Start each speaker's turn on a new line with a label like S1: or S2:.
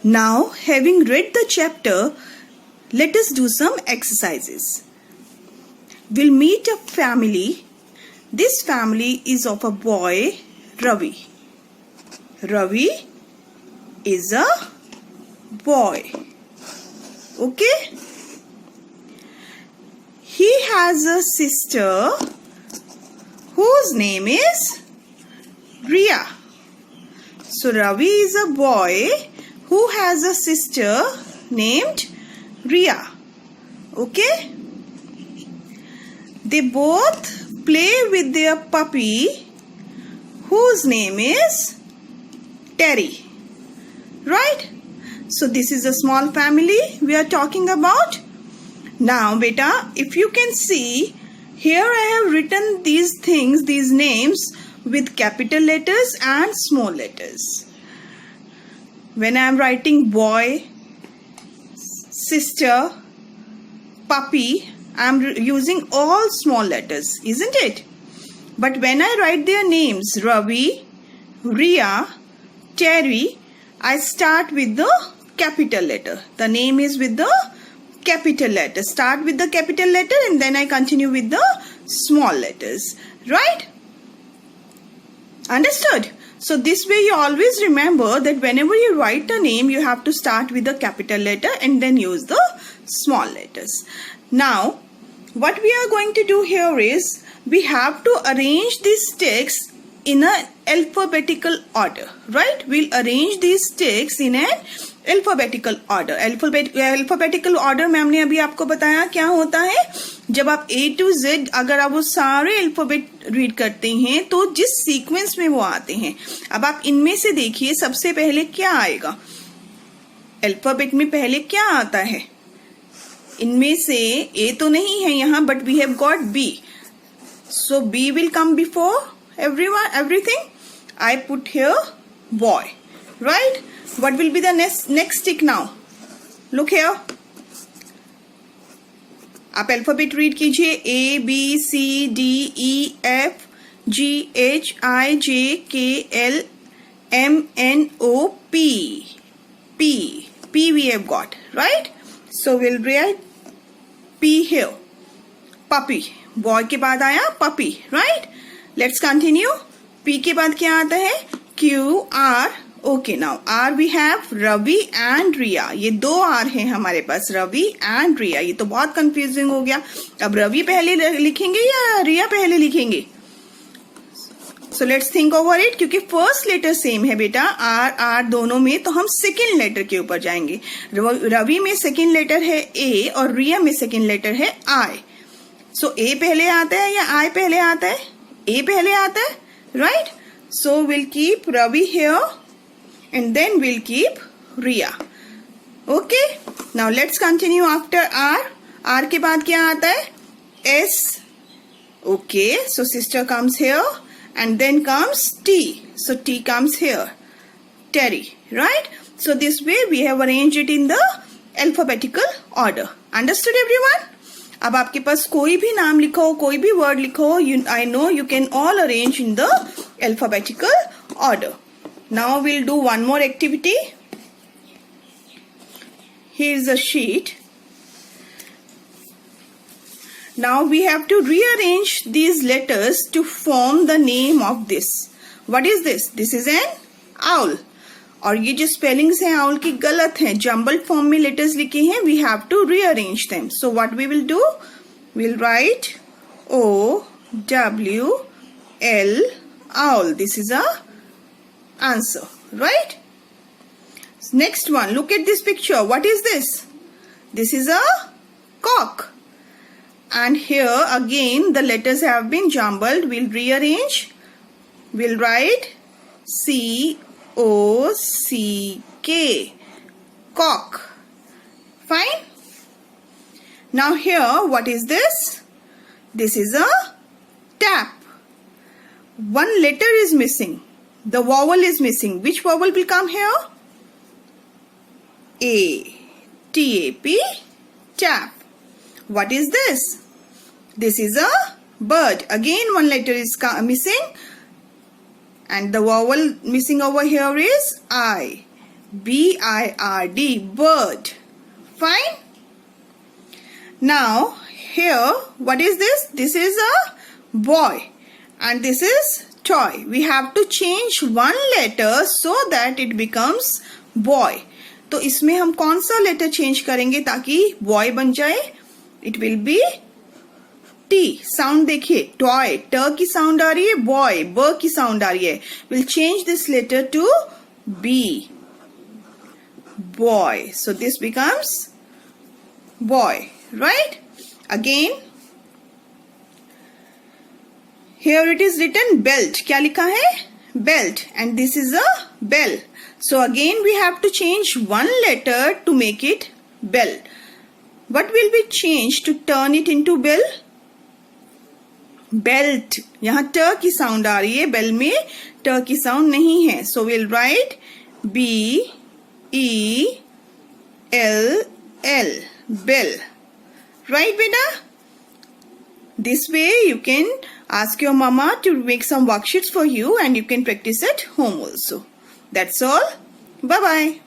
S1: Now, having read the chapter, let us do some exercises. We'll meet a family. This family is of a boy, Ravi. Ravi is a boy. Okay? He has a sister whose name is Riya. So Ravi is a boy who has a sister named Riya. Okay? They both play with their puppy whose name is Terry. Right? So this is a small family we are talking about. Now beta, if you can see, here I have written these things, these names with capital letters and small letters. When I am writing boy, sister, puppy, I am using all small letters, isn't it? But when I write their names, Ravi, Riya, Terry, I start with the capital letter. The name is with the capital letter. Start with the capital letter and then I continue with the small letters. Right? Understood? So this way you always remember that whenever you write a name, you have to start with the capital letter and then use the small letters. Now, what we are going to do here is, we have to arrange these text in an alphabetical order. Right? We'll arrange these text in an alphabetical order. Alphabetical order में हमने अभी आपको बताया क्या होता है. जब आप A to Z अगर आप वो सारे अल्फाबेट रीड करते हैं तो जिस सीक्वेंस में वो आते हैं. अब आप इनमें से देखिए सबसे पहले क्या आएगा. अल्फाबेट में पहले क्या आता है. इनमें से A तो नहीं है यहाँ, but we have got B. So B will come before everything. I put here boy. Right? What will be the next tick now? Look here. आप अल्फाबेट रीड कीजिए. A, B, C, D, E, F, G, H, I, J, K, L, M, N, O, P. P. P we have got. Right? So we'll write P here. Puppy. Boy के बाद आया puppy. Right? Let's continue. P के बाद क्या आता है? Q, R. Okay now are we have Ravi and Riya. ये दो आर हैं हमारे पास, रवि एंड रिया. ये तो बहुत कंफ्यूजिंग हो गया. अब रवि पहले लिखेंगे या रिया पहले लिखेंगे? So let's think over it. क्योंकि फर्स्ट लेटर सेम है बेटा, आर आर दोनों में, तो हम सेकेंड लेटर के ऊपर जाएंगे. रवि में सेकेंड लेटर है ए और रिया में सेकेंड लेटर है आई. सो ए पहले आता है या आई पहले आता है? ए पहले आता है. Right? So will keep Ravi here and then we'll keep Riya. Okay? Now let's continue after R. R के बाद क्या आता है? S. Okay. So sister comes here and then comes T. So T comes here. Terry. Right? So this way we have arranged it in the alphabetical order. Understood everyone? अब आपके पास कोई भी नाम लिखो, कोई भी word लिखो, I know you can all arrange in the alphabetical order. Now we'll do one more activity. Here's a sheet. Now we have to rearrange these letters to form the name of this. What is this? This is an owl. और ये जो spellings हैं owl की गलत हैं, jumbled form में letters लिखे हैं. We have to rearrange them. So what we will do? We'll write O W L owl. This is a answer. Right? Next one. Look at this picture. What is this? This is a cock. And here again the letters have been jumbled. We'll rearrange. We'll write C O C K. Cock. Fine? Now here what is this? This is a tap. One letter is missing. The vowel is missing. Which vowel will come here? A. T-A-P. Tap. What is this? This is a bird. Again one letter is missing. And the vowel missing over here is I. B-I-R-D, bird. Fine. Now here, what is this? This is a boy and this is toy. We have to change one letter so that it becomes boy. तो इसमें हम कौन सा letter change करेंगे ताकि boy बन जाए? It will be T. Sound देखिए, टॉय, ट की साउंड आ रही है, बॉय, ब की साउंड आ रही है. Will change this letter to B, boy. So this becomes boy, right? Again here it is written belt. क्या लिखा है? Belt. And this is a bell. So again we have to change one letter to make it bell. What will be changed to turn it into bell? Belt. यहाँ ट की sound आ रही है, bell में ट की साउंड नहीं है. So we'll write B-E-L-L, bell. Right, beta? This way you can ask your mama to make some worksheets for you and you can practice at home also. That's all. Bye-bye.